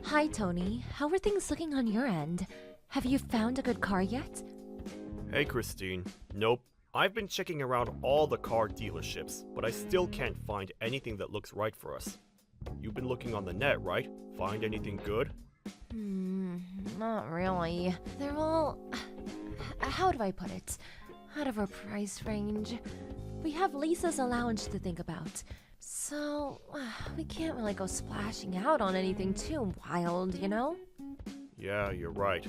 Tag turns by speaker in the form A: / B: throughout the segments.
A: Hi, Tony. How are things looking on your end? Have you found a good car yet?
B: Hey Christine. Nope. I've been checking around all the car dealerships, but I still can't find anything that looks right for us. You've been looking on the net, right? Find anything good?
A: Not really. They're all... How do I put it? Out of our price range. We have Lisa's allowance to think about. So, we can't really go splashing out on anything too wild, you know?
B: Yeah, you're right.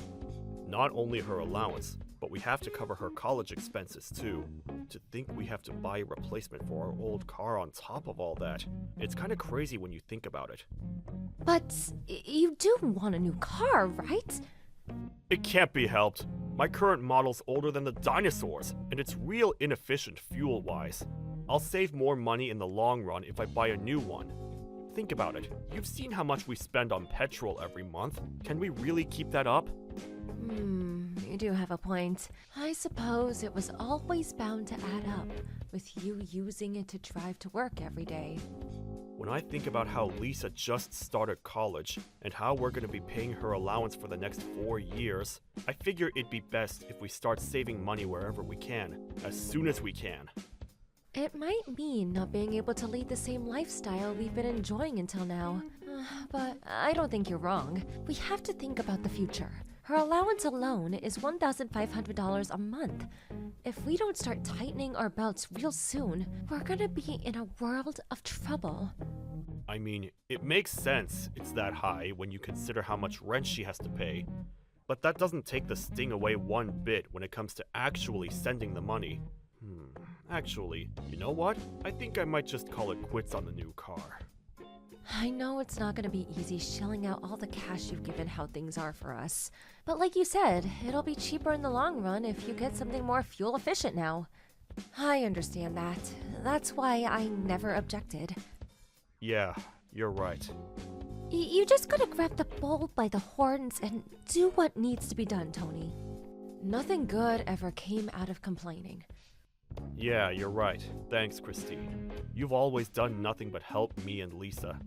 B: Not only her allowance, but we have to cover her college expenses too. To think we have to buy a replacement for our old car on top of all that. It's kinda crazy when you think about it.
A: But you do want a new car, right?
B: It can't be helped. My current model's older than the dinosaurs, and it's real inefficient fuel-wise. I'll save more money in the long run if I buy a new one. Think about it. You've seen how much we spend on petrol every month. Can we really keep that up?
A: You do have a point. I suppose it was always bound to add up, with you using it to drive to work every day.
B: When I think about how Lisa just started college, and how we're gonna be paying her allowance for the next 4 years, I figure it'd be best if we start saving money wherever we can, as soon as we can.
A: It might mean not being able to lead the same lifestyle we've been enjoying until now. But I don't think you're wrong. We have to think about the future. Her allowance alone is $1,500 a month. If we don't start tightening our belts real soon, we're gonna be in a world of trouble.
B: I mean, it makes sense it's that high when you consider how much rent she has to pay. But that doesn't take the sting away one bit when it comes to actually sending the money. Actually, you know what? I think I might just call it quits on the new car.
A: I know it's not gonna be easy shelling out all the cash you've given how things are for us. But like you said, it'll be cheaper in the long run if you get something more fuel efficient now. I understand that. That's why I never objected.
B: Yeah, you're right.
A: You just gotta grab the bull by the horns and do what needs to be done, Tony. Nothing good ever came out of complaining.
B: Yeah, you're right. Thanks, Christine. You've always done nothing but help me and Lisa,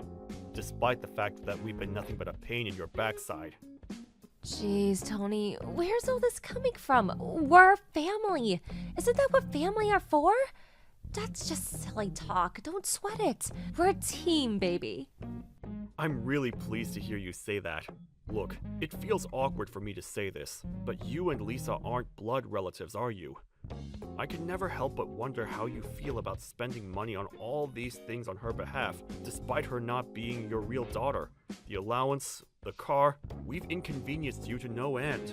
B: despite the fact that we've been nothing but a pain in your backside.
A: Jeez, Tony, where's all this coming from? We're family. Isn't that what family are for? That's just silly talk. Don't sweat it. We're a team, baby.
B: I'm really pleased to hear you say that. Look, it feels awkward for me to say this, but you and Lisa aren't blood relatives, are you? I can never help but wonder how you feel about spending money on all these things on her behalf, despite her not being your real daughter. The allowance, the car, we've inconvenienced you to no end.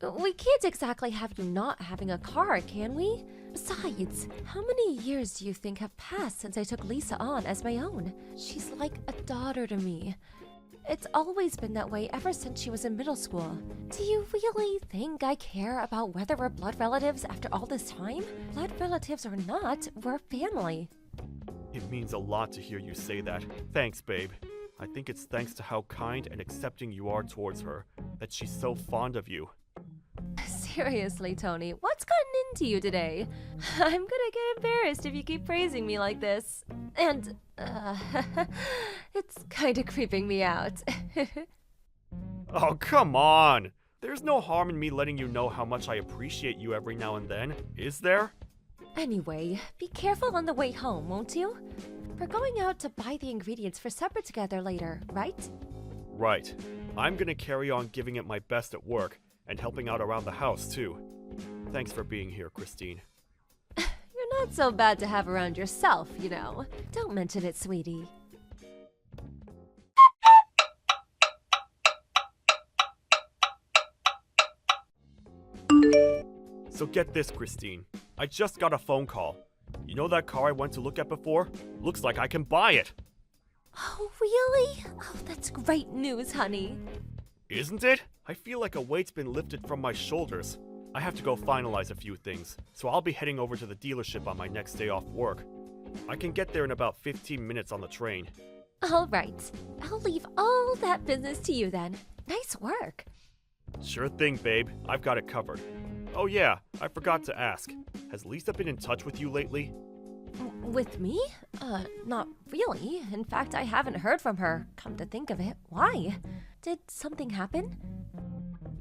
A: We can't exactly have you not having a car, can we? Besides, how many years do you think have passed since I took Lisa on as my own? She's like a daughter to me. It's always been that way ever since she was in middle school. Do you really think I care about whether we're blood relatives after all this time? Blood relatives or not, we're family.
B: It means a lot to hear you say that. Thanks, babe. I think it's thanks to how kind and accepting you are towards her that she's so fond of you.
A: Seriously, Tony, what's gotten into you today? I'm gonna get embarrassed if you keep praising me like this. And, it's kinda creeping me out.
B: Oh, come on! There's no harm in me letting you know how much I appreciate you every now and then, is there?
A: Anyway, be careful on the way home, won't you? We're going out to buy the ingredients for supper together later, right?
B: Right. I'm gonna carry on giving it my best at work, and helping out around the house, too. Thanks for being here, Christine.
A: You're not so bad to have around yourself, you know. Don't mention it, sweetie.
B: So get this, Christine. I just got a phone call. You know that car I went to look at before? Looks like I can buy it!
A: Oh, really? Oh, that's great news, honey.
B: Isn't it? I feel like a weight's been lifted from my shoulders. I have to go finalize a few things, so I'll be heading over to the dealership on my next day off work. I can get there in about 15 minutes on the train.
A: All right. I'll leave all that business to you then. Nice work.
B: Sure thing, babe. I've got it covered. Oh yeah, I forgot to ask. Has Lisa been in touch with you lately?
A: With me? Not really. In fact, I haven't heard from her. Come to think of it, why? Did something happen?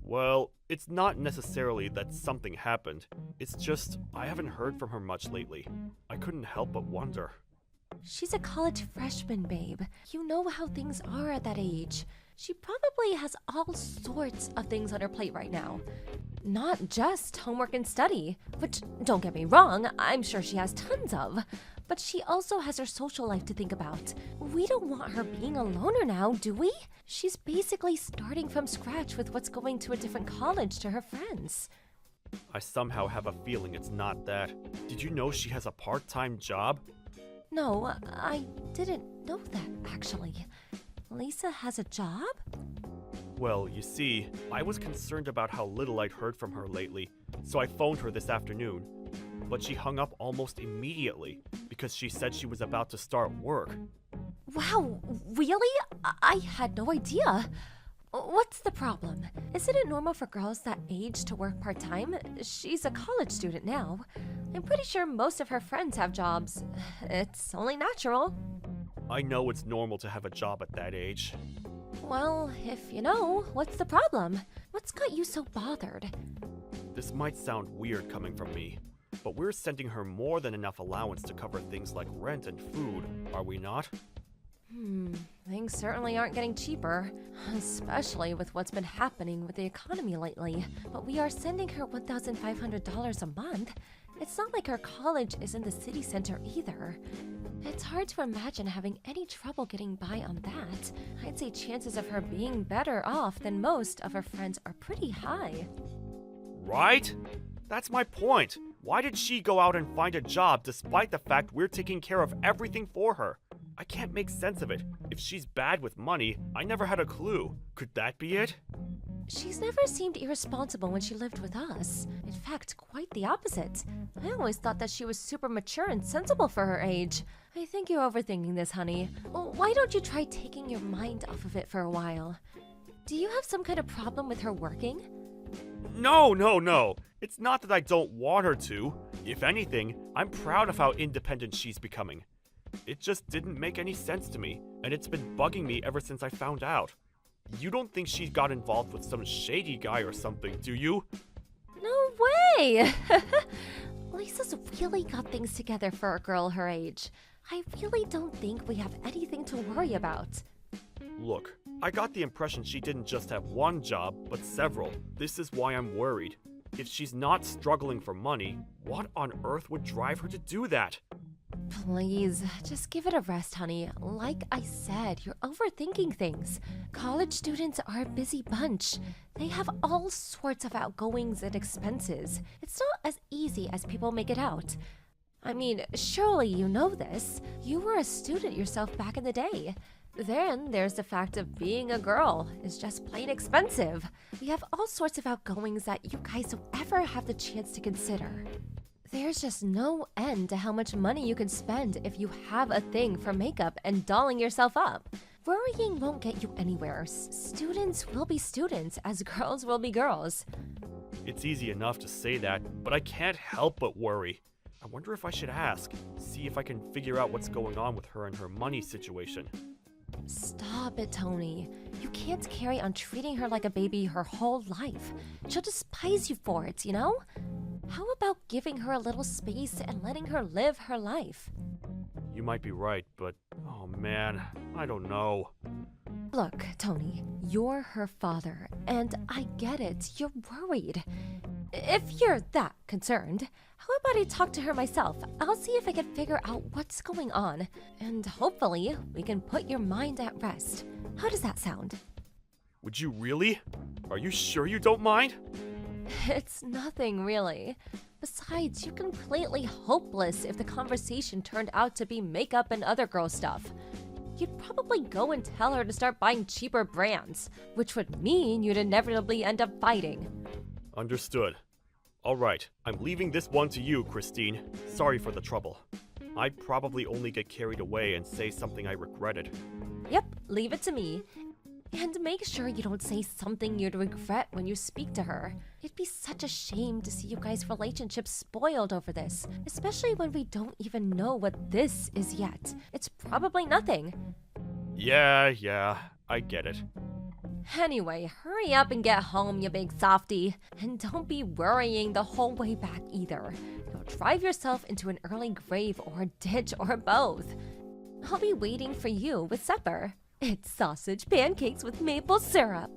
B: Well, it's not necessarily that something happened. It's just, I haven't heard from her much lately. I couldn't help but wonder.
A: She's a college freshman, babe. You know how things are at that age. She probably has all sorts of things on her plate right now. Not just homework and study, which, don't get me wrong, I'm sure she has tons of. But she also has her social life to think about. We don't want her being a loner now, do we? She's basically starting from scratch with what's going to a different college to her friends.
B: I somehow have a feeling it's not that. Did you know she has a part-time job?
A: No, I didn't know that, actually. Lisa has a job?
B: Well, you see, I was concerned about how little I'd heard from her lately, so I phoned her this afternoon. But she hung up almost immediately because she said she was about to start work.
A: Wow, really? I had no idea. What's the problem? Isn't it normal for girls that age to work part-time? She's a college student now. I'm pretty sure most of her friends have jobs. It's only natural.
B: I know it's normal to have a job at that age.
A: Well, if you know, what's the problem? What's got you so bothered?
B: This might sound weird coming from me, but we're sending her more than enough allowance to cover things like rent and food, are we not?
A: Things certainly aren't getting cheaper, especially with what's been happening with the economy lately. But we are sending her $1,500 a month. It's not like her college is in the city center either. It's hard to imagine having any trouble getting by on that. I'd say chances of her being better off than most of her friends are pretty high.
B: Right? That's my point. Why did she go out and find a job despite the fact we're taking care of everything for her? I can't make sense of it. If she's bad with money, I never had a clue. Could that be it?
A: She's never seemed irresponsible when she lived with us. In fact, quite the opposite. I always thought that she was super mature and sensible for her age. I think you're overthinking this, honey. Why don't you try taking your mind off of it for a while? Do you have some kind of problem with her working?
B: No. It's not that I don't want her to. If anything, I'm proud of how independent she's becoming. It just didn't make any sense to me, and it's been bugging me ever since I found out. You don't think she got involved with some shady guy or something, do you?
A: No way! Lisa's really got things together for a girl her age. I really don't think we have anything to worry about.
B: Look, I got the impression she didn't just have one job, but several. This is why I'm worried. If she's not struggling for money, what on earth would drive her to do that?
A: Please, just give it a rest, honey. Like I said, you're overthinking things. College students are a busy bunch. They have all sorts of outgoings and expenses. It's not as easy as people make it out. I mean, surely you know this. You were a student yourself back in the day. Then there's the fact of being a girl is just plain expensive. We have all sorts of outgoings that you guys don't ever have the chance to consider. There's just no end to how much money you can spend if you have a thing for makeup and dolling yourself up. Worrying won't get you anywhere. Students will be students, as girls will be girls.
B: It's easy enough to say that, but I can't help but worry. I wonder if I should ask, see if I can figure out what's going on with her and her money situation.
A: Stop it, Tony. You can't carry on treating her like a baby her whole life. She'll despise you for it, you know? How about giving her a little space and letting her live her life?
B: You might be right, but oh man, I don't know.
A: Look, Tony, you're her father, and I get it. You're worried. If you're that concerned, how about I talk to her myself? I'll see if I can figure out what's going on, and hopefully we can put your mind at rest. How does that sound?
B: Would you really? Are you sure you don't mind?
A: It's nothing, really. Besides, you're completely hopeless if the conversation turned out to be makeup and other girl stuff. You'd probably go and tell her to start buying cheaper brands, which would mean you'd inevitably end up fighting.
B: Understood. Alright, I'm leaving this one to you, Christine. Sorry for the trouble. I'd probably only get carried away and say something I regretted.
A: Yep, leave it to me. And make sure you don't say something you'd regret when you speak to her. It It'd be such a shame to see you guys' relationship spoiled over this, especially when we don't even know what this is yet. It's probably nothing.
B: Yeah, I get it.
A: Anyway, hurry up and get home, you big softy. And don't be worrying the whole way back either. You'll drive yourself into an early grave or ditch or both. I'll be waiting for you with supper. It's sausage pancakes with maple syrup.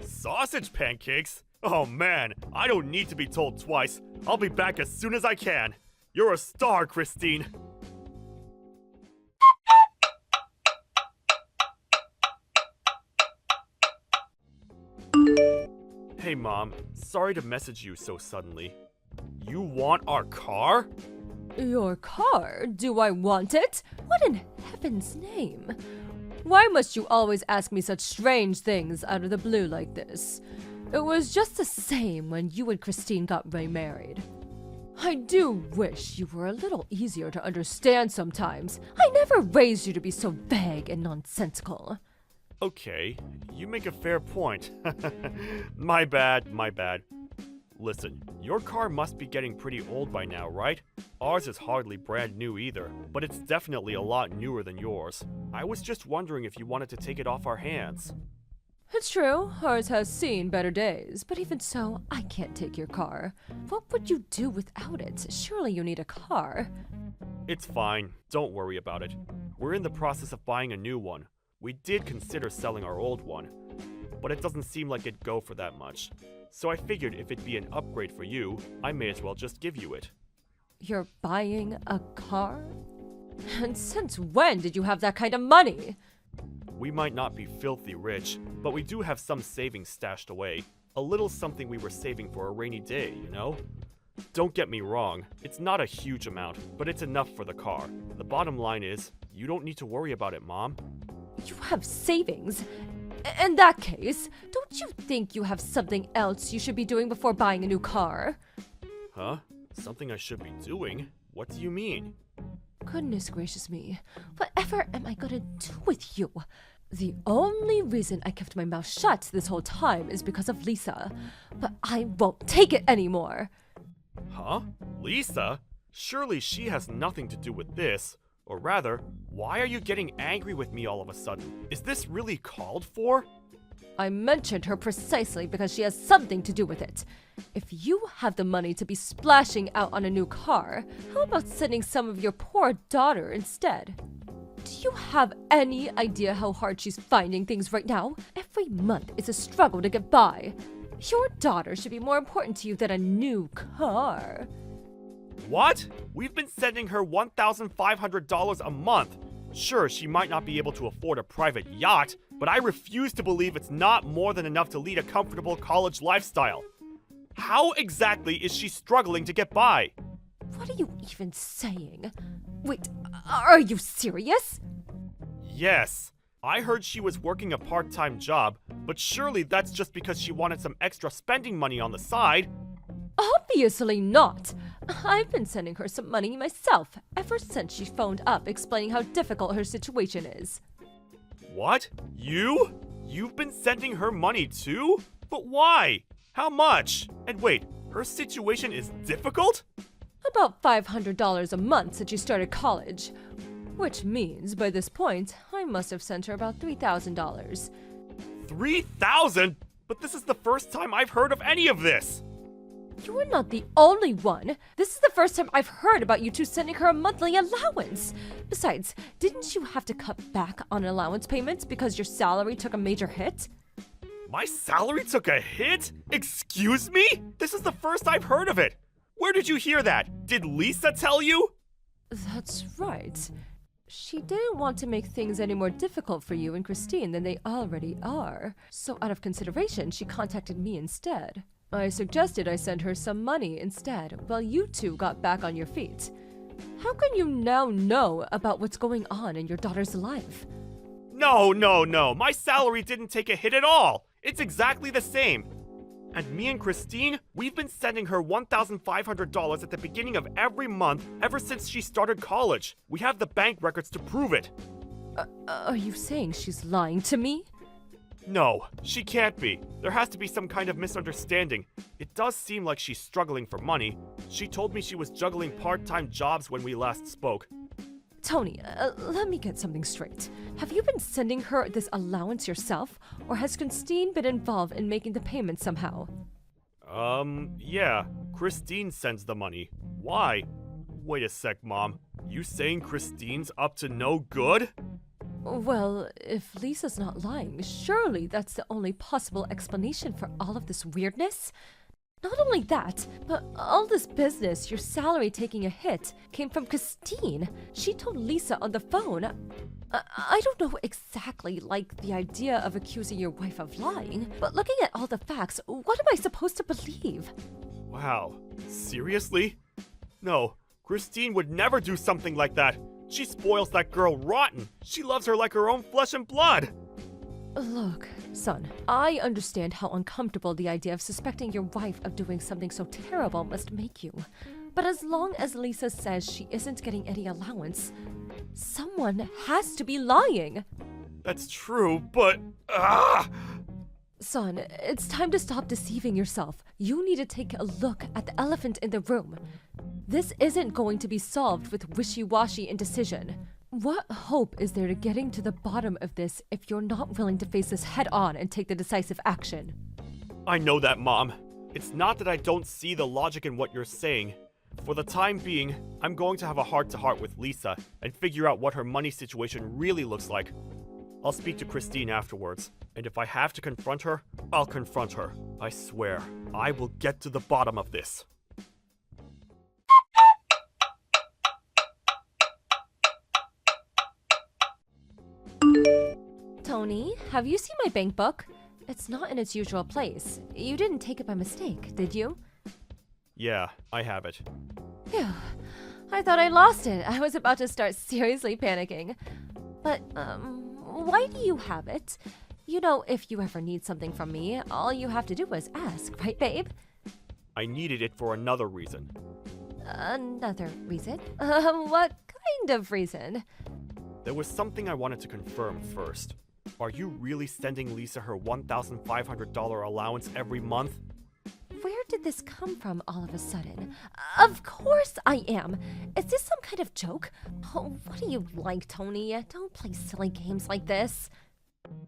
B: Sausage pancakes? Oh man, I don't need to be told twice. I'll be back as soon as I can. You're a star, Christine. Hey Mom, sorry to message you so suddenly. You want our car?
A: Your car? Do I want it? What in heaven's name? Why must you always ask me such strange things out of the blue like this? It was just the same when you and Christine got remarried. I do wish you were a little easier to understand sometimes. I never raised you to be so vague and nonsensical.
B: Okay, you make a fair point. My bad. Listen, your car must be getting pretty old by now, right? Ours is hardly brand new either, but it's definitely a lot newer than yours. I was just wondering if you wanted to take it off our hands.
A: It's true, ours has seen better days, but even so, I can't take your car. What would you do without it? Surely you need a car.
B: It's fine, don't worry about it. We're in the process of buying a new one. We did consider selling our old one, but it doesn't seem like it'd go for that much. So I figured if it'd be an upgrade for you, I may as well just give you it.
A: You're buying a car? And since when did you have that kind of money?
B: We might not be filthy rich, but we do have some savings stashed away. A little something we were saving for a rainy day, you know? Don't get me wrong, it's not a huge amount, but it's enough for the car. The bottom line is, you don't need to worry about it, Mom.
A: You have savings? In that case, don't you think you have something else you should be doing before buying a new car?
B: Huh? Something I should be doing? What do you mean?
A: Goodness gracious me. Whatever am I gonna do with you? The only reason I kept my mouth shut this whole time is because of Lisa. But I won't take it anymore.
B: Huh? Lisa? Surely she has nothing to do with this. Or rather, why are you getting angry with me all of a sudden? Is this really called for?
A: I mentioned her precisely because she has something to do with it. If you have the money to be splashing out on a new car, how about sending some of your poor daughter instead? Do you have any idea how hard she's finding things right now? Every month is a struggle to get by. Your daughter should be more important to you than a new car.
B: What? We've been sending her $1,500 a month. Sure, she might not be able to afford a private yacht, but I refuse to believe it's not more than enough to lead a comfortable college lifestyle. How exactly is she struggling to get by?
A: What are you even saying? Wait, are you serious?
B: Yes. I heard she was working a part-time job, but surely that's just because she wanted some extra spending money on the side.
A: Obviously not. I've been sending her some money myself ever since she phoned up explaining how difficult her situation is.
B: What? You? You've been sending her money too? But why? How much? And wait, her situation is difficult?
A: About $500 a month since she started college. Which means, by this point, I must have sent her about $3,000.
B: 3,000? But this is the first time I've heard of any of this!
A: You're not the only one. This is the first time I've heard about you two sending her a monthly allowance. Besides, didn't you have to cut back on allowance payments because your salary took a major hit?
B: My salary took a hit? Excuse me? This is the first I've heard of it. Where did you hear that? Did Lisa tell you?
A: That's right. She didn't want to make things any more difficult for you and Christine than they already are. So out of consideration, she contacted me instead. I suggested I send her some money instead, while you two got back on your feet. How can you now know about what's going on in your daughter's life?
B: No. My salary didn't take a hit at all. It's exactly the same. And me and Christine, we've been sending her $1,500 at the beginning of every month ever since she started college. We have the bank records to prove it.
A: Are you saying she's lying to me?
B: No, she can't be. There has to be some kind of misunderstanding. It does seem like she's struggling for money. She told me she was juggling part-time jobs when we last spoke.
A: Tony, let me get something straight. Have you been sending her this allowance yourself, or has Christine been involved in making the payment somehow?
B: Yeah. Christine sends the money. Why? Wait a sec, Mom. You saying Christine's up to no good?
A: Well, if Lisa's not lying, surely that's the only possible explanation for all of this weirdness. Not only that, but all this business, your salary taking a hit, came from Christine. She told Lisa on the phone. I don't know exactly like the idea of accusing your wife of lying, but looking at all the facts, what am I supposed to believe?
B: Wow. Seriously? No, Christine would never do something like that. She spoils that girl rotten. She loves her like her own flesh and blood.
A: Look, son, I understand how uncomfortable the idea of suspecting your wife of doing something so terrible must make you. But as long as Lisa says she isn't getting any allowance, someone has to be lying.
B: That's true, but...
A: Son, it's time to stop deceiving yourself. You need to take a look at the elephant in the room. This isn't going to be solved with wishy-washy indecision. What hope is there to getting to the bottom of this if you're not willing to face this head-on and take the decisive action?
B: I know that, Mom. It's not that I don't see the logic in what you're saying. For the time being, I'm going to have a heart-to-heart with Lisa and figure out what her money situation really looks like. I'll speak to Christine afterwards, and if I have to confront her, I'll confront her. I swear, I will get to the bottom of this.
A: Tony, have you seen my bank book? It's not in its usual place. You didn't take it by mistake, did you?
B: Yeah, I have it.
A: Phew. I thought I lost it. I was about to start seriously panicking. But, why do you have it? You know, if you ever need something from me, all you have to do is ask, right, babe?
B: I needed it for another reason.
A: Another reason? What kind of reason?
B: There was something I wanted to confirm first. Are you really sending Lisa her $1,500 allowance every month?
A: Where did this come from all of a sudden? Of course I am. Is this some kind of joke? Oh, what do you like, Tony? Don't play silly games like this.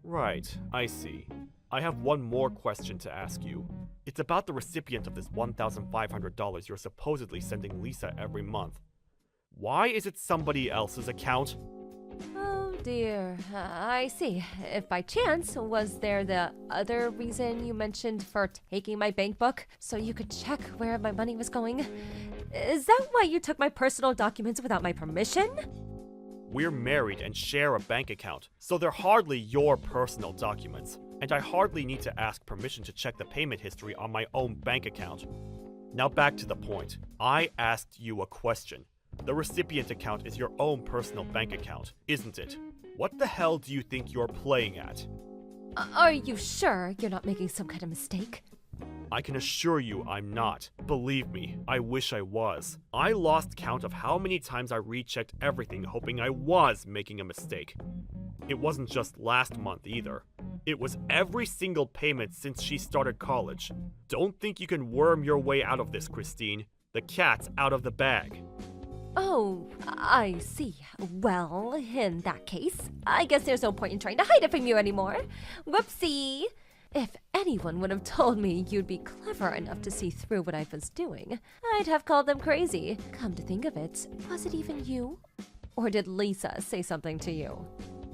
B: Right, I see. I have one more question to ask you. It's about the recipient of this $1,500 you're supposedly sending Lisa every month. Why is it somebody else's account?
A: Oh dear, I see. If by chance, was there the other reason you mentioned for taking my bank book so you could check where my money was going? Is that why you took my personal documents without my permission?
B: We're married and share a bank account, so they're hardly your personal documents, and I hardly need to ask permission to check the payment history on my own bank account. Now back to the point. I asked you a question. The recipient account is your own personal bank account, isn't it? What the hell do you think you're playing at?
A: Are you sure you're not making some kind of mistake?
B: I can assure you I'm not. Believe me, I wish I was. I lost count of how many times I rechecked everything hoping I was making a mistake. It wasn't just last month either. It was every single payment since she started college. Don't think you can worm your way out of this, Christine. The cat's out of the bag.
A: Oh, I see. Well, in that case, I guess there's no point in trying to hide it from you anymore. Whoopsie! If anyone would have told me you'd be clever enough to see through what I was doing, I'd have called them crazy. Come to think of it, was it even you? Or did Lisa say something to you?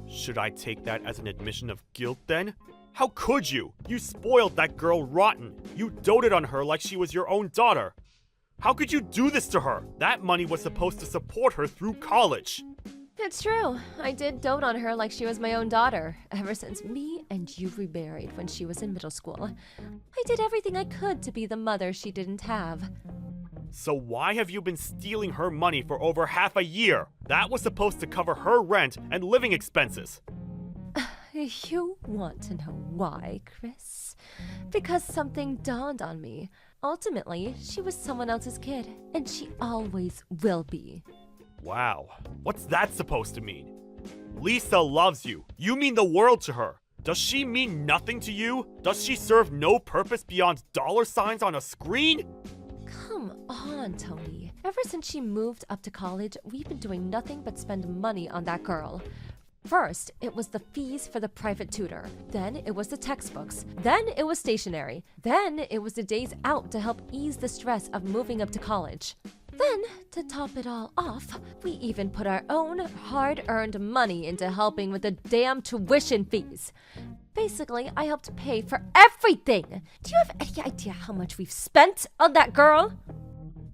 B: Should I take that as an admission of guilt then? How could you? You spoiled that girl rotten. You doted on her like she was your own daughter. How could you do this to her? That money was supposed to support her through college.
A: It's true. I did dote on her like she was my own daughter, ever since me and you remarried when she was in middle school. I did everything I could to be the mother she didn't have.
B: So why have you been stealing her money for over half a year? That was supposed to cover her rent and living expenses.
A: You want to know why, Chris? Because something dawned on me. Ultimately, she was someone else's kid, and she always will be.
B: Wow, what's that supposed to mean? Lisa loves you. You mean the world to her. Does she mean nothing to you? Does she serve no purpose beyond dollar signs on a screen?
A: Come on, Tony. Ever since she moved up to college, we've been doing nothing but spend money on that girl. First, it was the fees for the private tutor. Then it was the textbooks. Then it was stationery. Then it was the days out to help ease the stress of moving up to college. Then, to top it all off, we even put our own hard-earned money into helping with the damn tuition fees. Basically, I helped pay for everything. Do you have any idea how much we've spent on that girl?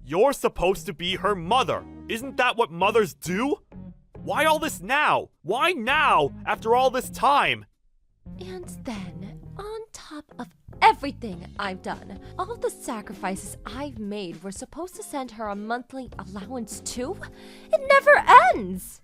B: You're supposed to be her mother. Isn't that what mothers do? Why all this now? Why now, after all this time?
A: And then, on top of everything I've done, all the sacrifices I've made were supposed to send her a monthly allowance too? It never ends!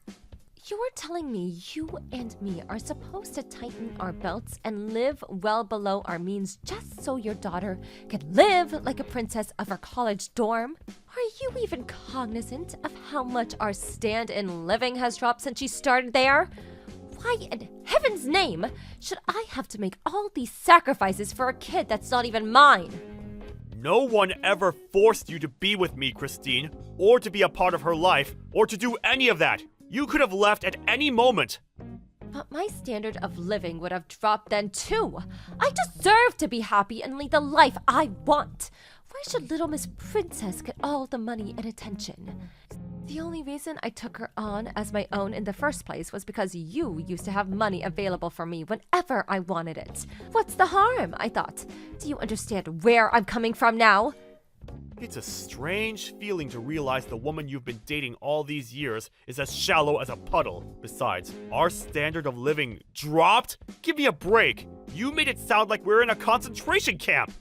A: You're telling me you and me are supposed to tighten our belts and live well below our means just so your daughter can live like a princess of her college dorm? Are you even cognizant of how much our stand-in living has dropped since she started there? Why in heaven's name should I have to make all these sacrifices for a kid that's not even mine?
B: No one ever forced you to be with me, Christine, or to be a part of her life, or to do any of that. You could have left at any moment.
A: But my standard of living would have dropped then too. I deserve to be happy and lead the life I want. Why should little Miss Princess get all the money and attention? The only reason I took her on as my own in the first place was because you used to have money available for me whenever I wanted it. What's the harm, I thought. Do you understand where I'm coming from now?
B: It's a strange feeling to realize the woman you've been dating all these years is as shallow as a puddle. Besides, our standard of living dropped? Give me a break. You made it sound like we're in a concentration camp.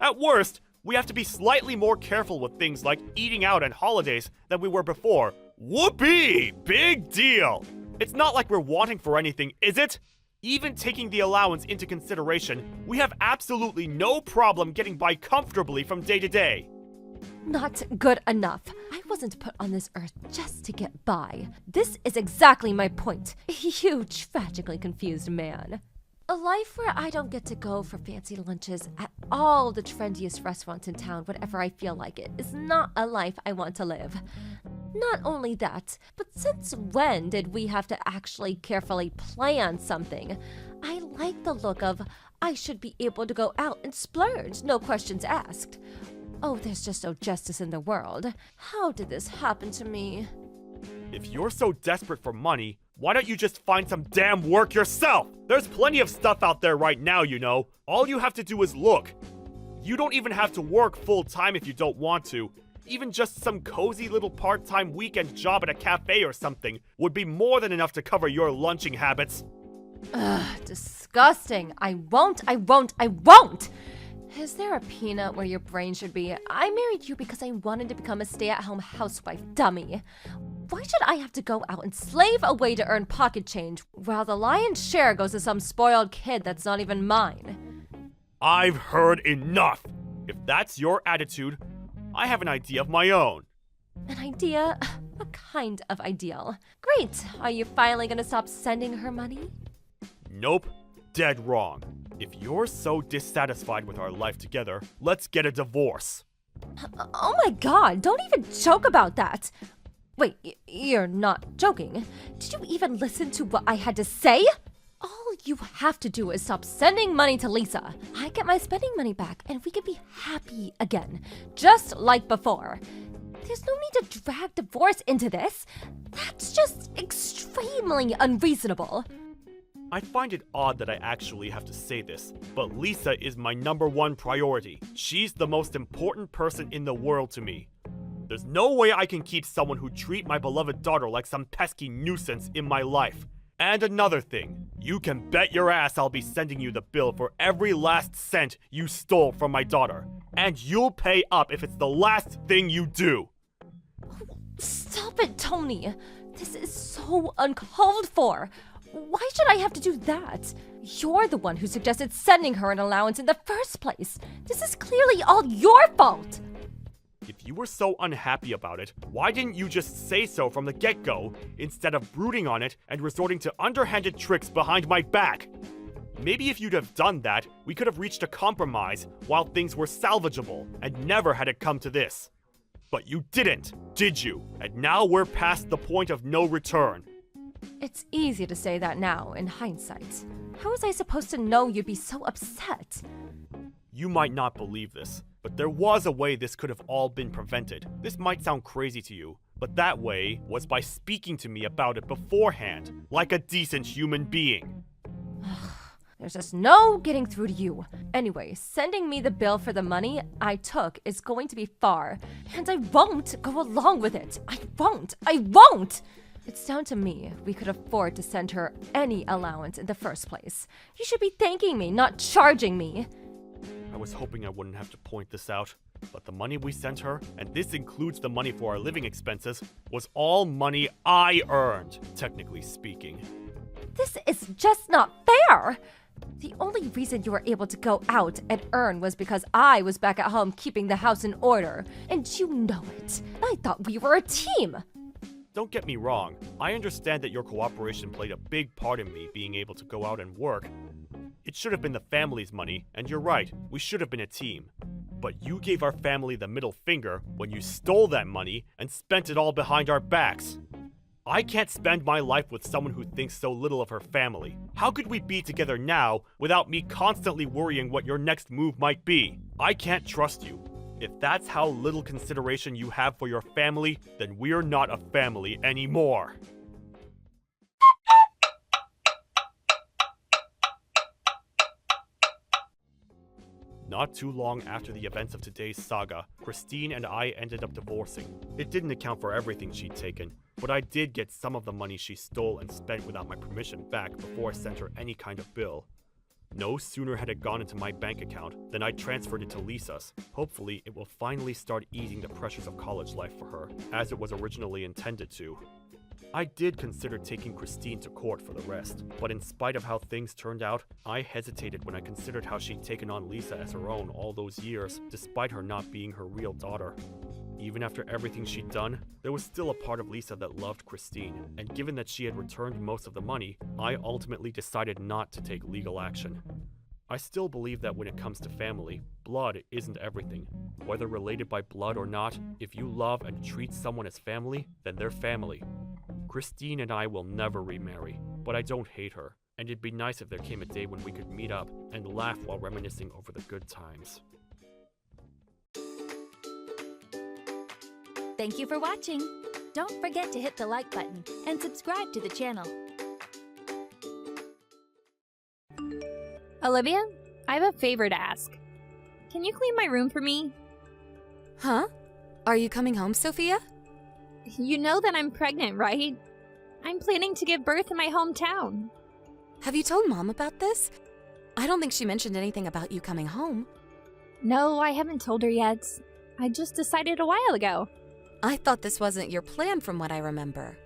B: At worst, we have to be slightly more careful with things like eating out and holidays than we were before. Whoopee! Big deal! It's not like we're wanting for anything, is it? Even taking the allowance into consideration, we have absolutely no problem getting by comfortably from day to day.
A: Not good enough. I wasn't put on this earth just to get by. This is exactly my point. You tragically confused man. A life where I don't get to go for fancy lunches at all the trendiest restaurants in town whenever I feel like it is not a life I want to live. Not only that, but since when did we have to actually carefully plan something? I like the look of, I should be able to go out and splurge, no questions asked. Oh, there's just no justice in the world. How did this happen to me?
B: If you're so desperate for money, why don't you just find some damn work yourself? There's plenty of stuff out there right now, you know. All you have to do is look. You don't even have to work full-time if you don't want to. Even just some cozy little part-time weekend job at a cafe or something would be more than enough to cover your lunching habits.
A: Ugh, disgusting. I won't. Is there a peanut where your brain should be? I married you because I wanted to become a stay-at-home housewife, dummy. Why should I have to go out and slave away to earn pocket change while the lion's share goes to some spoiled kid that's not even mine?
B: I've heard enough. If that's your attitude, I have an idea of my own.
A: An idea? What kind of ideal? Great. Are you finally gonna stop sending her money?
B: Nope. Dead wrong. If you're so dissatisfied with our life together, let's get a divorce.
A: Oh my god, don't even joke about that. Wait, you're not joking. Did you even listen to what I had to say? All you have to do is stop sending money to Lisa. I get my spending money back and we can be happy again, just like before. There's no need to drag divorce into this. That's just extremely unreasonable.
B: I find it odd that I actually have to say this, but Lisa is my #1 priority. She's the most important person in the world to me. There's no way I can keep someone who treat my beloved daughter like some pesky nuisance in my life. And another thing, you can bet your ass I'll be sending you the bill for every last cent you stole from my daughter. And you'll pay up if it's the last thing you do.
A: Stop it, Tony. This is so uncalled for. Why should I have to do that? You're the one who suggested sending her an allowance in the first place. This is clearly all your fault.
B: If you were so unhappy about it, why didn't you just say so from the get-go, instead of brooding on it and resorting to underhanded tricks behind my back? Maybe if you'd have done that, we could have reached a compromise while things were salvageable and never had it come to this. But you didn't, did you? And now we're past the point of no return.
A: It's easy to say that now, in hindsight. How was I supposed to know you'd be so upset?
B: You might not believe this, but there was a way this could have all been prevented. This might sound crazy to you, but that way was by speaking to me about it beforehand, like a decent human being.
A: There's just no getting through to you. Anyway, sending me the bill for the money I took is going to be far, and I won't go along with it. I won't! It's down to me. We could afford to send her any allowance in the first place. You should be thanking me, not charging me.
B: I was hoping I wouldn't have to point this out, but the money we sent her, and this includes the money for our living expenses, was all money I earned, technically speaking.
A: This is just not fair! The only reason you were able to go out and earn was because I was back at home keeping the house in order. And you know it. I thought we were a team.
B: Don't get me wrong, I understand that your cooperation played a big part in me being able to go out and work. It should have been the family's money, and you're right, we should have been a team. But you gave our family the middle finger when you stole that money and spent it all behind our backs. I can't spend my life with someone who thinks so little of her family. How could we be together now without me constantly worrying what your next move might be? I can't trust you. If that's how little consideration you have for your family, then we're not a family anymore. Not too long after the events of today's saga, Christine and I ended up divorcing. It didn't account for everything she'd taken, but I did get some of the money she stole and spent without my permission back before I sent her any kind of bill. No sooner had it gone into my bank account than I transferred it to Lisa's. Hopefully, it will finally start easing the pressures of college life for her, as it was originally intended to. I did consider taking Christine to court for the rest, but in spite of how things turned out, I hesitated when I considered how she'd taken on Lisa as her own all those years, despite her not being her real daughter. Even after everything she'd done, there was still a part of Lisa that loved Christine, and given that she had returned most of the money, I ultimately decided not to take legal action. I still believe that when it comes to family, blood isn't everything. Whether related by blood or not, if you love and treat someone as family, then they're family. Christine and I will never remarry, but I don't hate her, and it'd be nice if there came a day when we could meet up and laugh while reminiscing over the good times.
C: Thank you for watching. Don't forget to hit the like button and subscribe to the channel.
D: Olivia, I have a favor to ask. Can you clean my room for me?
E: Huh? Are you coming home, Sophia?
D: You know that I'm pregnant, right? I'm planning to give birth in my hometown.
E: Have you told Mom about this? I don't think she mentioned anything about you coming home.
D: No, I haven't told her yet. I just decided a while ago.
E: I thought this wasn't your plan from what I remember.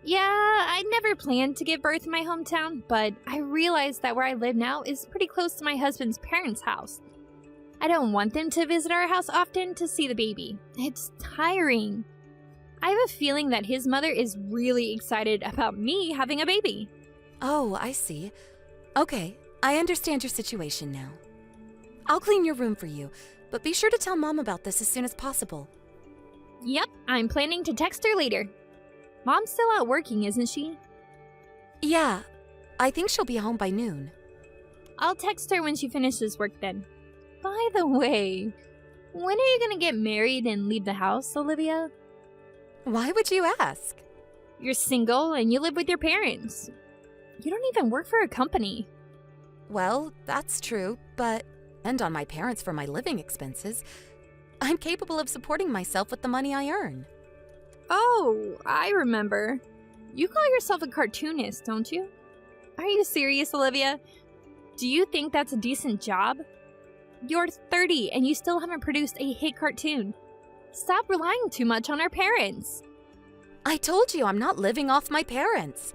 D: Yeah, I never planned to give birth in my hometown, but I realized that where I live now is pretty close to my husband's parents' house. I don't want them to visit our house often to see the baby. It's tiring. I have a feeling that his mother is really excited about me having a baby.
E: Oh, I see. Okay, I understand your situation now. I'll clean your room for you, but be sure to tell Mom about this as soon as possible.
D: Yep, I'm planning to text her later. Mom's still out working, isn't she?
E: Yeah, I think she'll be home by noon.
D: I'll text her when she finishes work then. By the way, when are you gonna get married and leave the house, Olivia?
E: Why would you ask?
D: You're single and you live with your parents. You don't even work for a company.
E: Well, that's true, but depend on my parents for my living expenses. I'm capable of supporting myself with the money I earn.
D: Oh, I remember. You call yourself a cartoonist, don't you? Are you serious, Olivia? Do you think that's a decent job? You're 30 and you still haven't produced a hit cartoon. Stop relying too much on our parents.
E: I told you I'm not living off my parents.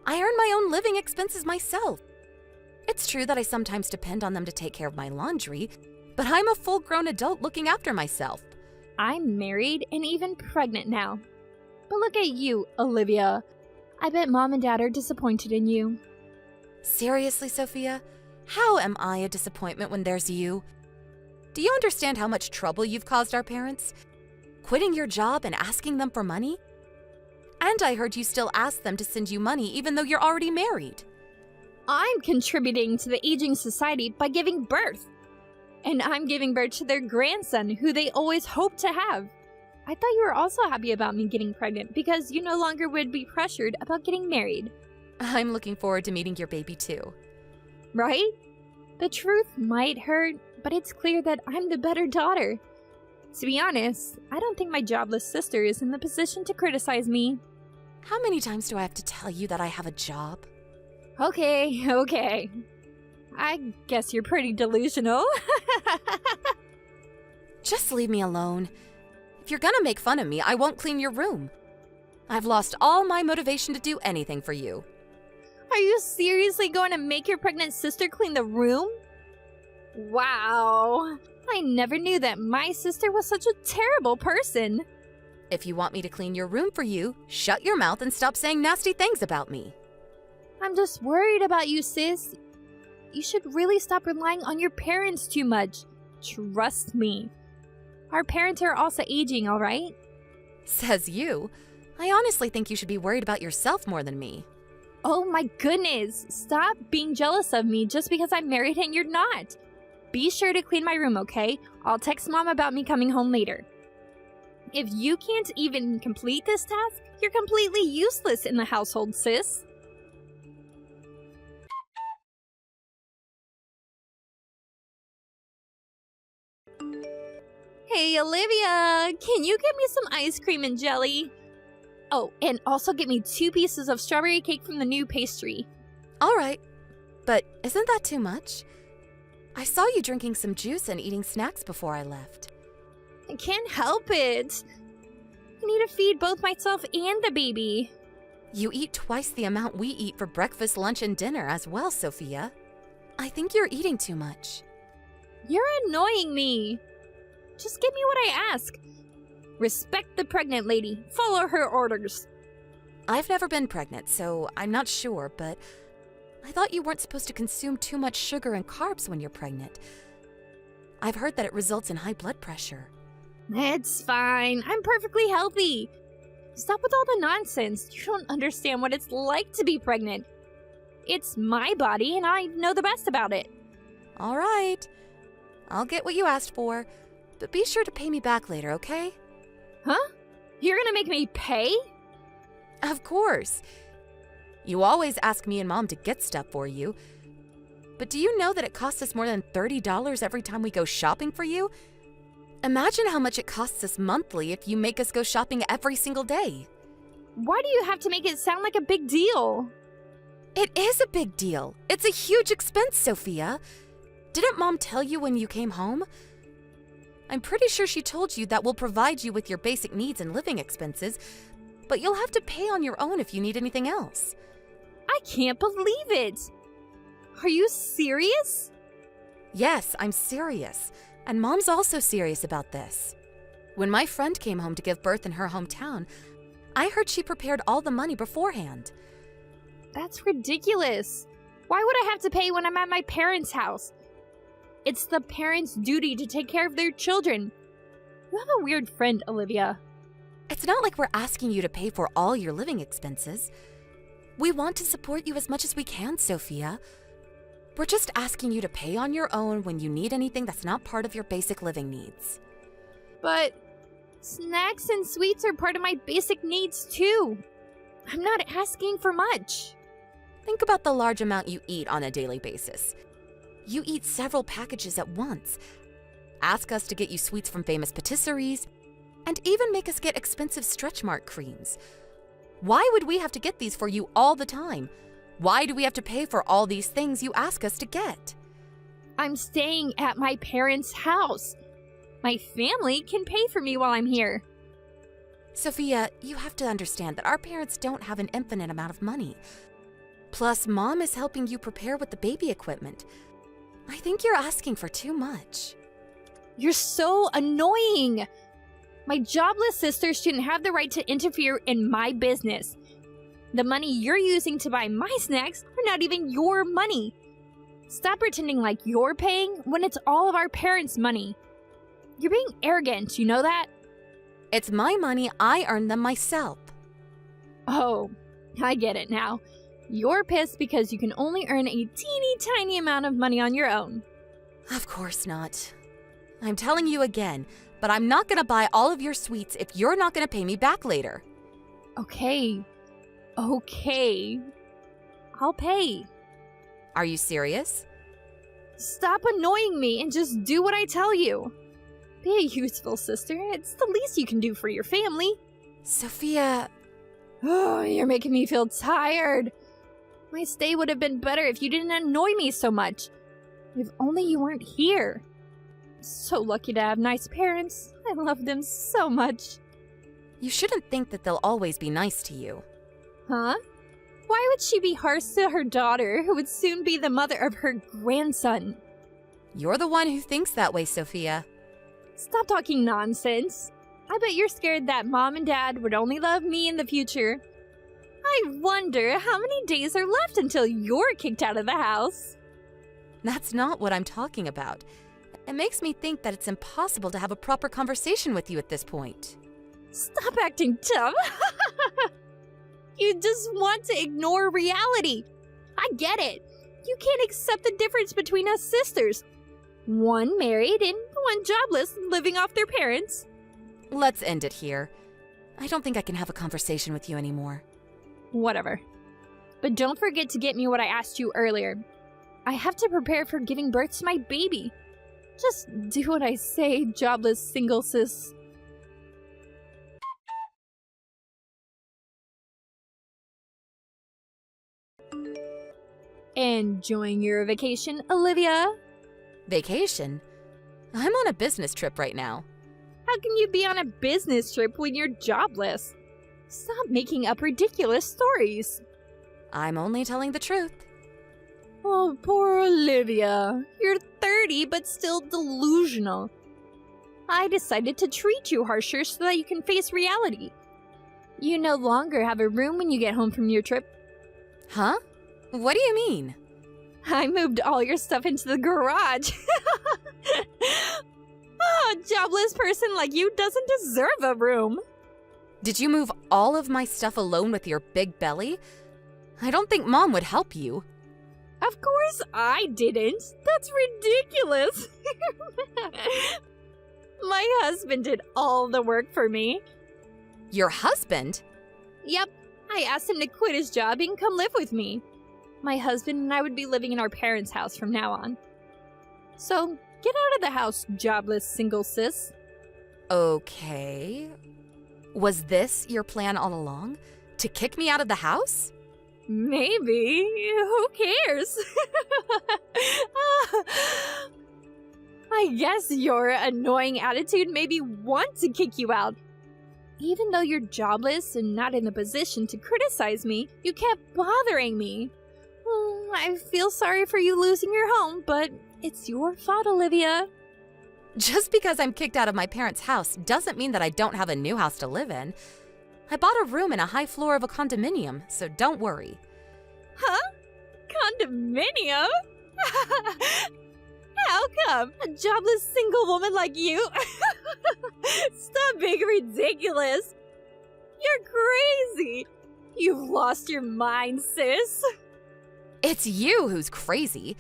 E: I earn my own living expenses myself. It's true that I sometimes depend on them to take care of my laundry, but I'm a full-grown adult looking after myself.
D: I'm married and even pregnant now. But look at you, Olivia. I bet Mom and Dad are disappointed in you.
E: Seriously, Sophia? How am I a disappointment when there's you? Do you understand how much trouble you've caused our parents? Quitting your job and asking them for money? And I heard you still ask them to send you money even though you're already married.
D: I'm contributing to the aging society by giving birth. And I'm giving birth to their grandson, who they always hoped to have. I thought you were also happy about me getting pregnant because you no longer would be pressured about getting married.
E: I'm looking forward to meeting your baby too.
D: Right? The truth might hurt, but it's clear that I'm the better daughter. To be honest, I don't think my jobless sister is in the position to criticize me.
E: How many times do I have to tell you that I have a job?
D: Okay. I guess you're pretty delusional.
E: Just leave me alone. If you're gonna make fun of me, I won't clean your room. I've lost all my motivation to do anything for you.
D: Are you seriously going to make your pregnant sister clean the room? Wow. I never knew that my sister was such a terrible person.
E: If you want me to clean your room for you, shut your mouth and stop saying nasty things about me.
D: I'm just worried about you, sis. You should really stop relying on your parents too much. Trust me. Our parents are also aging, all right?
E: Says you. I honestly think you should be worried about yourself more than me.
D: Oh my goodness. Stop being jealous of me just because I'm married and you're not. Be sure to clean my room, okay? I'll text Mom about me coming home later. If you can't even complete this task, you're completely useless in the household, sis. Hey, Olivia, can you get me some ice cream and jelly? Oh, and also get me 2 pieces of strawberry cake from the new pastry.
E: All right, but isn't that too much? I saw you drinking some juice and eating snacks before I left.
D: I can't help it. I need to feed both myself and the baby.
E: You eat twice the amount we eat for breakfast, lunch, and dinner as well, Sophia. I think you're eating too much.
D: You're annoying me. Just give me what I ask. Respect the pregnant lady. Follow her orders.
E: I've never been pregnant, so I'm not sure, but I thought you weren't supposed to consume too much sugar and carbs when you're pregnant. I've heard that it results in high blood pressure.
D: It's fine. I'm perfectly healthy. Stop with all the nonsense. You don't understand what it's like to be pregnant. It's my body, and I know the best about it.
E: All right. I'll get what you asked for, but be sure to pay me back later, okay?
D: Huh? You're gonna make me pay?
E: Of course. You always ask me and Mom to get stuff for you. But do you know that it costs us more than $30 every time we go shopping for you? Imagine how much it costs us monthly if you make us go shopping every single day.
D: Why do you have to make it sound like a big deal?
E: It is a big deal. It's a huge expense, Sophia. Didn't Mom tell you when you came home? I'm pretty sure she told you that we'll provide you with your basic needs and living expenses, but you'll have to pay on your own if you need anything else.
D: I can't believe it. Are you serious?
E: Yes, I'm serious. And Mom's also serious about this. When my friend came home to give birth in her hometown, I heard she prepared all the money beforehand.
D: That's ridiculous. Why would I have to pay when I'm at my parents' house? It's the parents' duty to take care of their children. You have a weird friend, Olivia.
E: It's not like we're asking you to pay for all your living expenses. We want to support you as much as we can, Sophia. We're just asking you to pay on your own when you need anything that's not part of your basic living needs.
D: But snacks and sweets are part of my basic needs too. I'm not asking for much.
E: Think about the large amount you eat on a daily basis. You eat several packages at once. Ask us to get you sweets from famous patisseries, and even make us get expensive stretch mark creams. Why would we have to get these for you all the time? Why do we have to pay for all these things you ask us to get?
D: I'm staying at my parents' house. My family can pay for me while I'm here.
E: Sophia, you have to understand that our parents don't have an infinite amount of money. Plus, Mom is helping you prepare with the baby equipment. I think you're asking for too much.
D: You're so annoying. My jobless sister shouldn't have the right to interfere in my business. The money you're using to buy my snacks are not even your money. Stop pretending like you're paying when it's all of our parents' money. You're being arrogant, you know that?
E: It's my money. I earned them myself.
D: Oh, I get it now. You're pissed because you can only earn a teeny tiny amount of money on your own.
E: Of course not. I'm telling you again, but I'm not gonna buy all of your sweets if you're not gonna pay me back later.
D: Okay. I'll pay.
E: Are you serious?
D: Stop annoying me and just do what I tell you. Be a useful sister. It's the least you can do for your family.
E: Sophia...
D: Oh, you're making me feel tired. My stay would have been better if you didn't annoy me so much. If only you weren't here. So lucky to have nice parents. I love them so much.
E: You shouldn't think that they'll always be nice to you.
D: Huh? Why would she be harsh to her daughter, who would soon be the mother of her grandson?
E: You're the one who thinks that way, Sophia.
D: Stop talking nonsense. I bet you're scared that Mom and Dad would only love me in the future. I wonder how many days are left until you're kicked out of the house.
E: That's not what I'm talking about. It makes me think that it's impossible to have a proper conversation with you at this point.
D: Stop acting tough. You just want to ignore reality. I get it. You can't accept the difference between us sisters. One married and one jobless, living off their parents.
E: Let's end it here. I don't think I can have a conversation with you anymore.
D: Whatever. But don't forget to get me what I asked you earlier. I have to prepare for giving birth to my baby. Just do what I say, jobless single sis. Enjoying your vacation, Olivia?
E: Vacation? I'm on a business trip right now.
D: How can you be on a business trip when you're jobless? Stop making up ridiculous stories.
E: I'm only telling the truth.
D: Oh, poor Olivia. You're 30 but still delusional. I decided to treat you harsher so that you can face reality. You no longer have a room when you get home from your trip.
E: Huh? What do you mean?
D: I moved all your stuff into the garage. Oh, a jobless person like you doesn't deserve a room.
E: Did you move all of my stuff alone with your big belly? I don't think Mom would help you.
D: Of course I didn't. That's ridiculous. My husband did all the work for me.
E: Your husband?
D: Yep, I asked him to quit his job and come live with me. My husband and I would be living in our parents' house from now on. So, get out of the house, jobless single sis.
E: Okay. Was this your plan all along? To kick me out of the house?
D: Maybe. Who cares? I guess your annoying attitude made me want to kick you out. Even though you're jobless and not in the position to criticize me, you kept bothering me. I feel sorry for you losing your home, but it's your fault, Olivia.
E: Just because I'm kicked out of my parents' house doesn't mean that I don't have a new house to live in. I bought a room in a high floor of a condominium, so don't worry.
D: Huh? Condominium? How come? A jobless single woman like you? Stop being ridiculous. You're crazy. You've lost your mind, sis.
E: It's you who's crazy.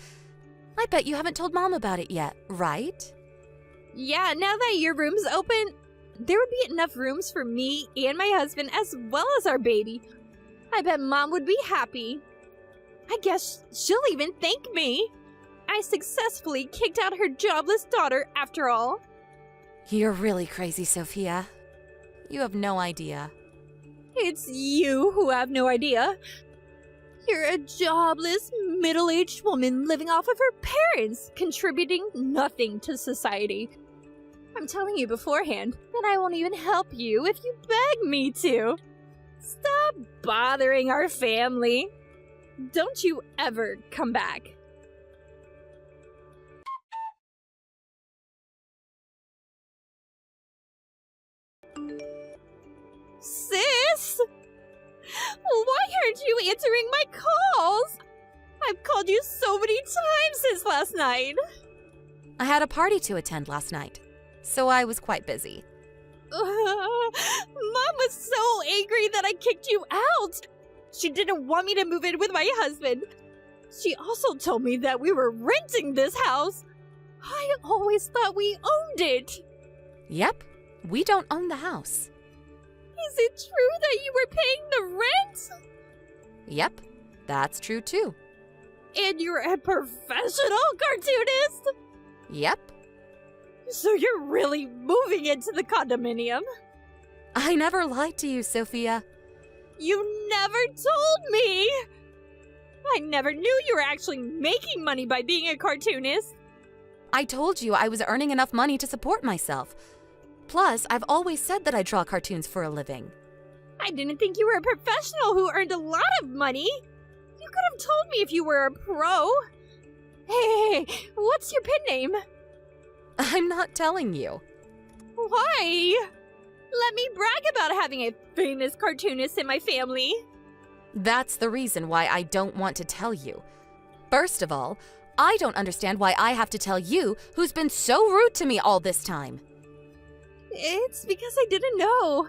E: I bet you haven't told Mom about it yet, right?
D: Yeah, now that your room's open, there would be enough rooms for me and my husband as well as our baby. I bet Mom would be happy. I guess she'll even thank me. I successfully kicked out her jobless daughter after all.
E: You're really crazy, Sophia. You have no idea.
D: It's you who have no idea. You're a jobless, middle-aged woman living off of her parents, contributing nothing to society. I'm telling you beforehand that I won't even help you if you beg me to. Stop bothering our family. Don't you ever come back. Sis? Why aren't you answering my calls? I've called you so many times since last night.
E: I had a party to attend last night, so I was quite busy.
D: Mom was so angry that I kicked you out. She didn't want me to move in with my husband. She also told me that we were renting this house. I always thought we owned it.
E: Yep, we don't own the house.
D: Is it true that you were paying the rent?
E: Yep, that's true too.
D: And you're a professional cartoonist?
E: Yep.
D: So you're really moving into the condominium?
E: I never lied to you, Sophia.
D: You never told me! I never knew you were actually making money by being a cartoonist.
E: I told you I was earning enough money to support myself. Plus, I've always said that I draw cartoons for a living.
D: I didn't think you were a professional who earned a lot of money. You could have told me if you were a pro. Hey, what's your pen name?
E: I'm not telling you.
D: Why? Let me brag about having a famous cartoonist in my family.
E: That's the reason why I don't want to tell you. First of all, I don't understand why I have to tell you, who's been so rude to me all this time.
D: It's because I didn't know.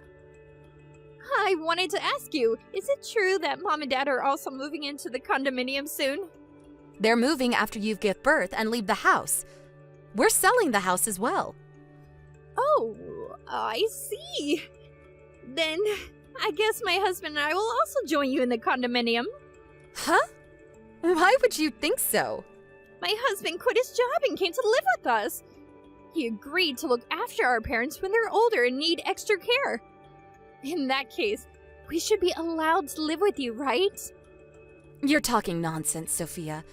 D: I wanted to ask you, is it true that Mom and Dad are also moving into the condominium soon?
E: They're moving after you give birth and leave the house. We're selling the house as well.
D: Oh, I see. Then I guess my husband and I will also join you in the condominium.
E: Huh? Why would you think so?
D: My husband quit his job and came to live with us. He agreed to look after our parents when they're older and need extra care. In that case, we should be allowed to live with you, right?
E: You're talking nonsense, Sophia.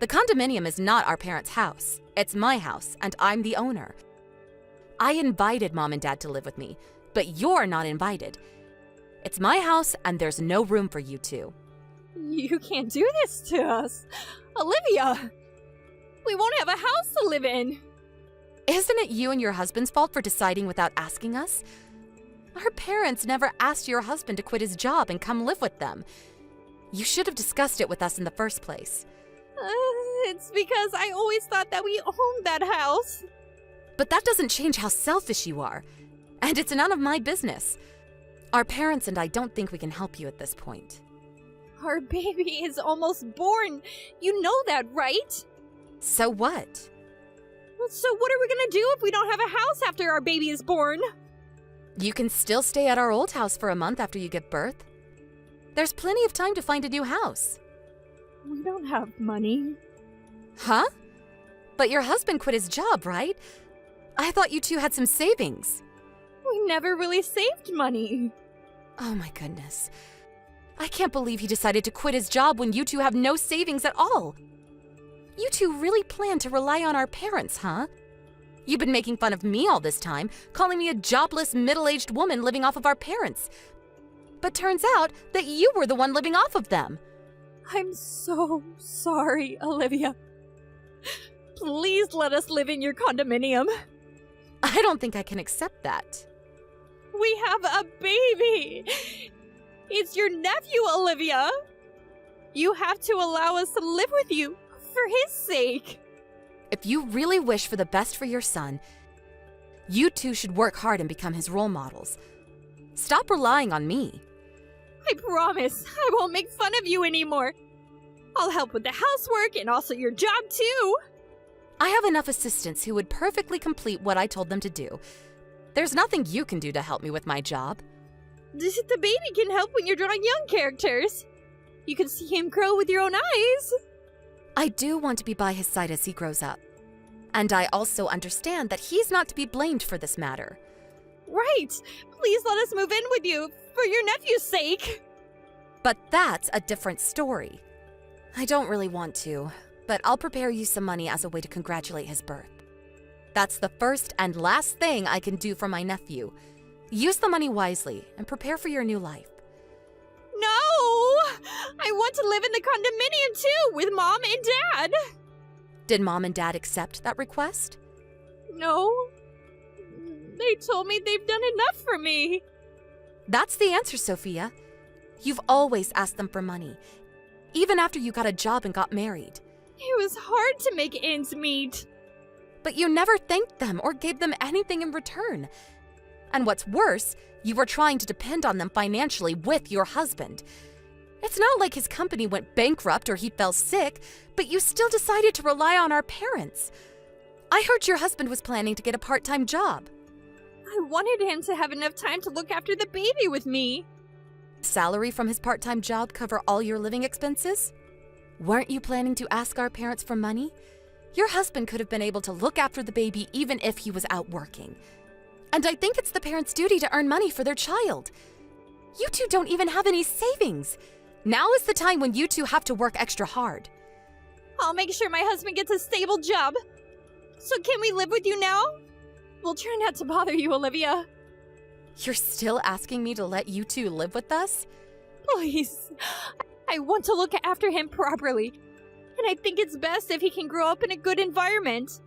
E: The condominium is not our parents' house. It's my house, and I'm the owner. I invited Mom and Dad to live with me, but you're not invited. It's my house, and there's no room for you two.
D: You can't do this to us. Olivia! We won't have a house to live in.
E: Isn't it you and your husband's fault for deciding without asking us? Our parents never asked your husband to quit his job and come live with them. You should have discussed it with us in the first place.
D: It's because I always thought that we owned that house.
E: But that doesn't change how selfish you are. And it's none of my business. Our parents and I don't think we can help you at this point.
D: Our baby is almost born. You know that, right?
E: So what?
D: So what are we gonna do if we don't have a house after our baby is born?
E: You can still stay at our old house for a month after you give birth. There's plenty of time to find a new house.
D: We don't have money.
E: Huh? But your husband quit his job, right? I thought you two had some savings.
D: We never really saved money.
E: Oh my goodness. I can't believe he decided to quit his job when you two have no savings at all. You two really plan to rely on our parents, huh? You've been making fun of me all this time, calling me a jobless, middle-aged woman living off of our parents. But turns out that you were the one living off of them.
D: I'm so sorry, Olivia. Please let us live in your condominium.
E: I don't think I can accept that.
D: We have a baby. It's your nephew, Olivia. You have to allow us to live with you for his sake.
E: If you really wish for the best for your son, you two should work hard and become his role models. Stop relying on me.
D: I promise I won't make fun of you anymore. I'll help with the housework and also your job too.
E: I have enough assistants who would perfectly complete what I told them to do. There's nothing you can do to help me with my job.
D: The baby can help when you're drawing young characters. You can see him grow with your own eyes.
E: I do want to be by his side as he grows up. And I also understand that he's not to be blamed for this matter.
D: Right. Please let us move in with you for your nephew's sake.
E: But that's a different story. I don't really want to, but I'll prepare you some money as a way to congratulate his birth. That's the first and last thing I can do for my nephew. Use the money wisely and prepare for your new life.
D: No! I want to live in the condominium too, with Mom and Dad.
E: Did Mom and Dad accept that request?
D: No. They told me they've done enough for me.
E: That's the answer, Sophia. You've always asked them for money, even after you got a job and got married.
D: It was hard to make ends meet.
E: But you never thanked them or gave them anything in return. And what's worse, you were trying to depend on them financially with your husband. It's not like his company went bankrupt or he fell sick, but you still decided to rely on our parents. I heard your husband was planning to get a part-time job.
D: I wanted him to have enough time to look after the baby with me.
E: Salary from his part-time job cover all your living expenses? Weren't you planning to ask our parents for money? Your husband could have been able to look after the baby even if he was out working. And I think it's the parents' duty to earn money for their child. You two don't even have any savings. Now is the time when you two have to work extra hard.
D: I'll make sure my husband gets a stable job. So can we live with you now? We'll try not to bother you, Olivia.
E: You're still asking me to let you two live with us?
D: Please. I want to look after him properly. And I think it's best if he can grow up in a good environment.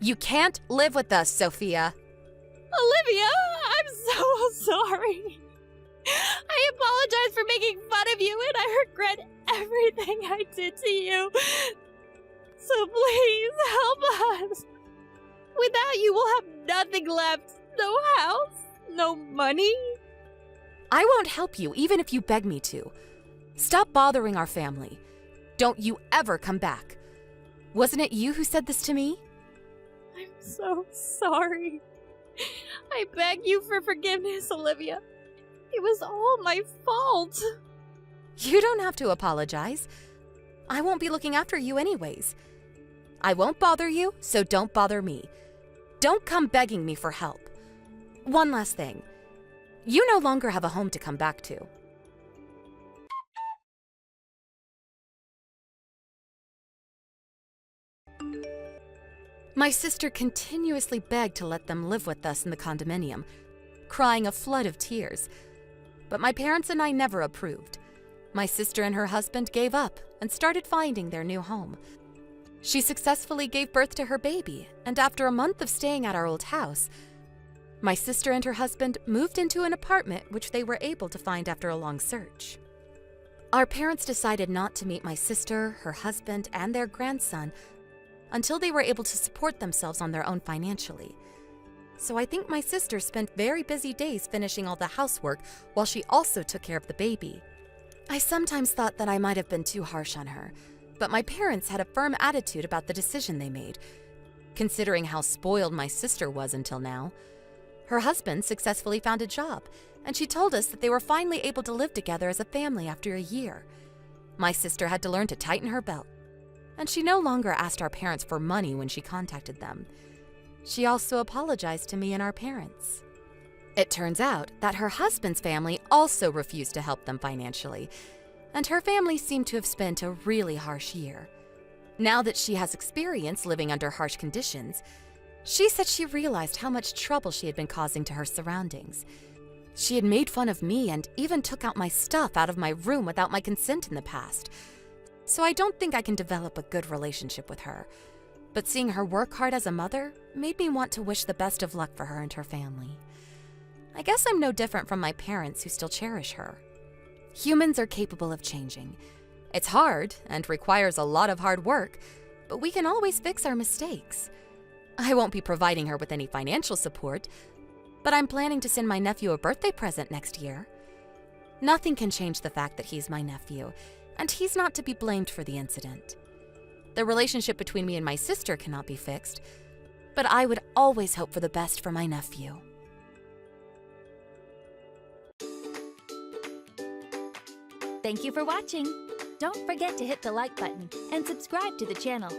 E: You can't live with us, Sophia.
D: Olivia, I'm so sorry. I apologize for making fun of you, and I regret everything I did to you. So please help us. Without you, we'll have nothing left. No house, no money.
E: I won't help you even if you beg me to. Stop bothering our family. Don't you ever come back. Wasn't it you who said this to me?
D: I'm so sorry. I beg you for forgiveness, Olivia. It was all my fault.
E: You don't have to apologize. I won't be looking after you anyways. I won't bother you, so don't bother me. Don't come begging me for help. One last thing. You no longer have a home to come back to. My sister continuously begged to let them live with us in the condominium, crying a flood of tears. But my parents and I never approved. My sister and her husband gave up and started finding their new home. She successfully gave birth to her baby, and after a month of staying at our old house, my sister and her husband moved into an apartment which they were able to find after a long search. Our parents decided not to meet my sister, her husband, and their grandson until they were able to support themselves on their own financially. So I think my sister spent very busy days finishing all the housework while she also took care of the baby. I sometimes thought that I might have been too harsh on her, but my parents had a firm attitude about the decision they made, considering how spoiled my sister was until now. Her husband successfully found a job, and she told us that they were finally able to live together as a family after a year. My sister had to learn to tighten her belt, and she no longer asked our parents for money when she contacted them. She also apologized to me and our parents. It turns out that her husband's family also refused to help them financially, and her family seemed to have spent a really harsh year. Now that she has experience living under harsh conditions, she said she realized how much trouble she had been causing to her surroundings. She had made fun of me and even took out my stuff out of my room without my consent in the past. So I don't think I can develop a good relationship with her. But seeing her work hard as a mother made me want to wish the best of luck for her and her family. I guess I'm no different from my parents who still cherish her. Humans are capable of changing. It's hard and requires a lot of hard work, but we can always fix our mistakes. I won't be providing her with any financial support, but I'm planning to send my nephew a birthday present next year. Nothing can change the fact that he's my nephew, and he's not to be blamed for the incident. The relationship between me and my sister cannot be fixed, but I would always hope for the best for my nephew.
C: Thank you for watching. Don't forget to hit the like button and subscribe to the channel.